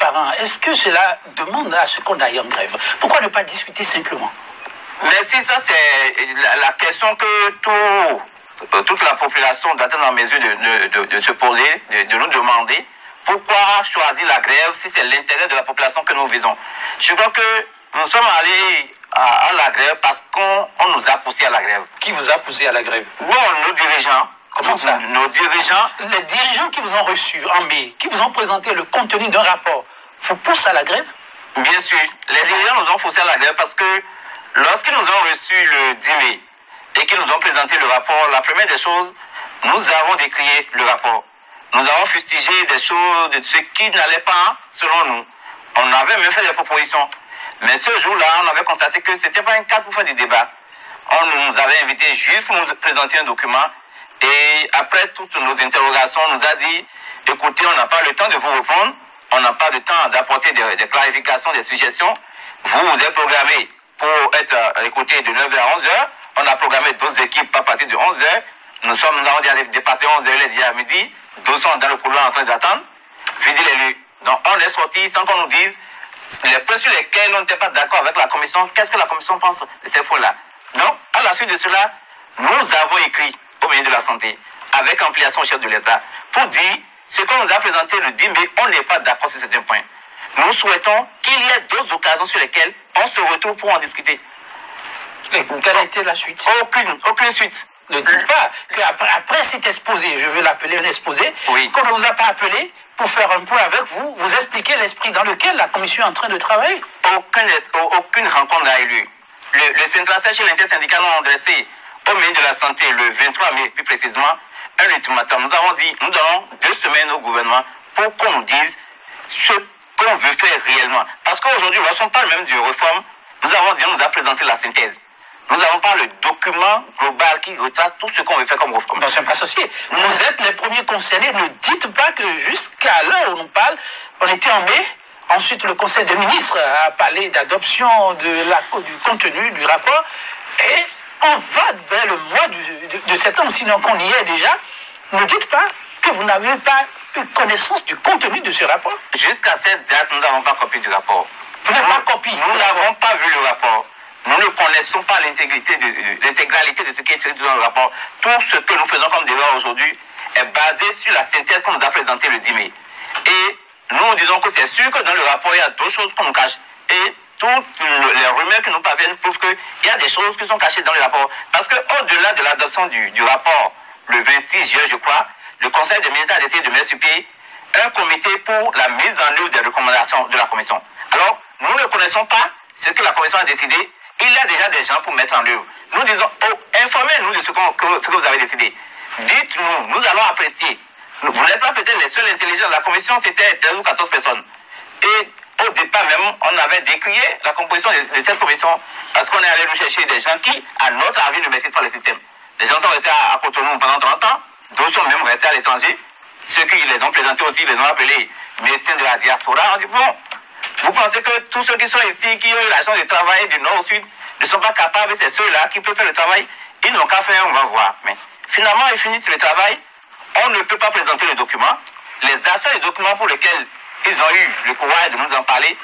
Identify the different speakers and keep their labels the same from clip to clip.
Speaker 1: transparent. Est-ce que cela demande à ce qu'on aille en grève? Pourquoi ne pas discuter simplement?
Speaker 2: Merci, ça c'est la question que toute la population doit être en mesure de se poser, de nous demander pourquoi choisir la grève si c'est l'intérêt de la population que nous visons. Je crois que nous sommes allés à la grève parce qu'on nous a poussé à la grève.
Speaker 1: Qui vous a poussé à la grève?
Speaker 2: Bon, nos dirigeants.
Speaker 1: Comment ça?
Speaker 2: Nos dirigeants.
Speaker 1: Les dirigeants qui vous ont reçu en mai, qui vous ont présenté le contenu d'un rapport, vous poussent à la grève?
Speaker 2: Bien sûr. Les dirigeants nous ont poussé à la grève parce que lorsqu'ils nous ont reçu le 10 mai et qu'ils nous ont présenté le rapport, la première des choses, nous avons décrié le rapport. Nous avons fustigé des choses, de ce qui n'allait pas selon nous. On avait même fait des propositions. Mais ce jour-là, on avait constaté que ce n'était pas un cadre pour faire du débat. On nous avait invités juste pour nous présenter un document. Et après toutes nos interrogations, on nous a dit, écoutez, on n'a pas le temps de vous répondre. On n'a pas le temps d'apporter des clarifications, des suggestions. Vous êtes programmé pour être écouté de 9h à 11h. On a programmé 12 équipes à partir de 11h. Nous avons déjà dépassé 11h, il est déjà à midi. 2 sont dans le couloir en train d'attendre. Fini les lieux. Donc on est sorti sans qu'on nous dise les points sur lesquels on n'était pas d'accord avec la commission. Qu'est-ce que la commission pense de ces points-là? Donc, à la suite de cela, nous avons écrit au ministre de la Santé, avec ampliation au chef de l'État, pour dire ce qu'on nous a présenté le 10 mai, on n'est pas d'accord sur certains points. Nous souhaitons qu'il y ait d'autres occasions sur lesquelles on se retrouve pour en discuter.
Speaker 1: Et quelle a été la suite?
Speaker 2: Aucune suite.
Speaker 1: Ne dites pas qu'après cet exposé, je veux l'appeler un exposé,
Speaker 2: oui,
Speaker 1: qu'on ne vous a pas appelé pour faire un point avec vous, vous expliquer l'esprit dans lequel la commission est en train de travailler.
Speaker 2: Aucune rencontre n'a eu lieu. Le syndicat chez l'intersyndical ont adressé au ministre de la Santé le 23 mai, plus précisément, un ultimatum. Nous avons dit, nous donnons 2 semaines au gouvernement pour qu'on nous dise ce qu'on veut faire réellement. Parce qu'aujourd'hui, lorsqu'on parle même de réforme, nous avons dit, on nous a présenté la synthèse. Nous n'avons pas le document global qui retrace tout ce qu'on veut faire comme réforme.
Speaker 1: Nous ne sommes pas associés. Vous êtes les premiers concernés. Ne dites pas que jusqu'à l'heure où on nous parle, on était en mai. Ensuite, le Conseil des ministres a parlé d'adoption du contenu du rapport. Et on va vers le mois de septembre, sinon qu'on y est déjà. Ne dites pas que vous n'avez pas eu connaissance du contenu de ce rapport.
Speaker 2: Jusqu'à cette date, nous n'avons pas copié du rapport.
Speaker 1: Vous n'avez pas copié?
Speaker 2: Nous n'avons pas vu le rapport. Nous ne connaissons pas l'intégralité de ce qui est écrit dans le rapport. Tout ce que nous faisons comme débat aujourd'hui est basé sur la synthèse qu'on nous a présentée le 10 mai. Et nous disons que c'est sûr que dans le rapport, il y a d'autres choses qu'on nous cache. Et toutes les rumeurs qui nous parviennent prouvent qu'il y a des choses qui sont cachées dans le rapport. Parce qu'au-delà de l'adoption du rapport, le 26 juin, je crois, le Conseil des ministres a décidé de mettre sur pied un comité pour la mise en œuvre des recommandations de la Commission. Alors, nous ne connaissons pas ce que la Commission a décidé. Il y a déjà des gens pour mettre en œuvre. Nous disons, informez-nous de ce que vous avez décidé. Dites-nous, nous allons apprécier. Vous n'êtes pas peut-être les seuls intelligents. La commission, c'était 13 ou 14 personnes. Et au départ même, on avait décrié la composition de cette commission parce qu'on est allé nous chercher des gens qui, à notre avis, ne maîtrisent pas le système. Les gens sont restés à Cotonou pendant 30 ans. D'autres sont même restés à l'étranger. Ceux qui les ont présentés aussi, les ont appelés médecins de la diaspora. On dit, bon, vous pensez que tous ceux qui sont ici, qui ont eu la chance de travailler du nord au sud, ne sont pas capables, c'est ceux-là qui peuvent faire le travail. Ils n'ont qu'à faire, on va voir. Mais finalement, ils finissent le travail. On ne peut pas présenter le document. Les aspects du document pour lesquels ils ont eu le courage de nous en parler,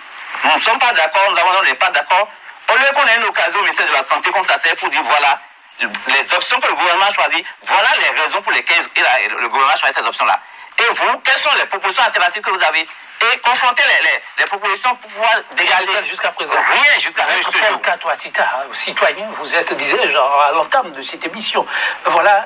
Speaker 2: nous ne sommes pas d'accord, nous n'est pas d'accord. Au lieu qu'on ait une occasion au ministère de la Santé, qu'on s'asseye pour dire voilà les options que le gouvernement a choisies, voilà les raisons pour lesquelles le gouvernement a choisi ces options-là. Et vous, quelles sont les propositions alternatives que vous avez? Et confronter les propositions pour pouvoir dégager.
Speaker 1: Jusqu'à présent.
Speaker 2: Rien, jusqu'à présent.
Speaker 1: Paul Katoatita, citoyen, vous êtes, disais-je, à l'entame de cette émission. Voilà.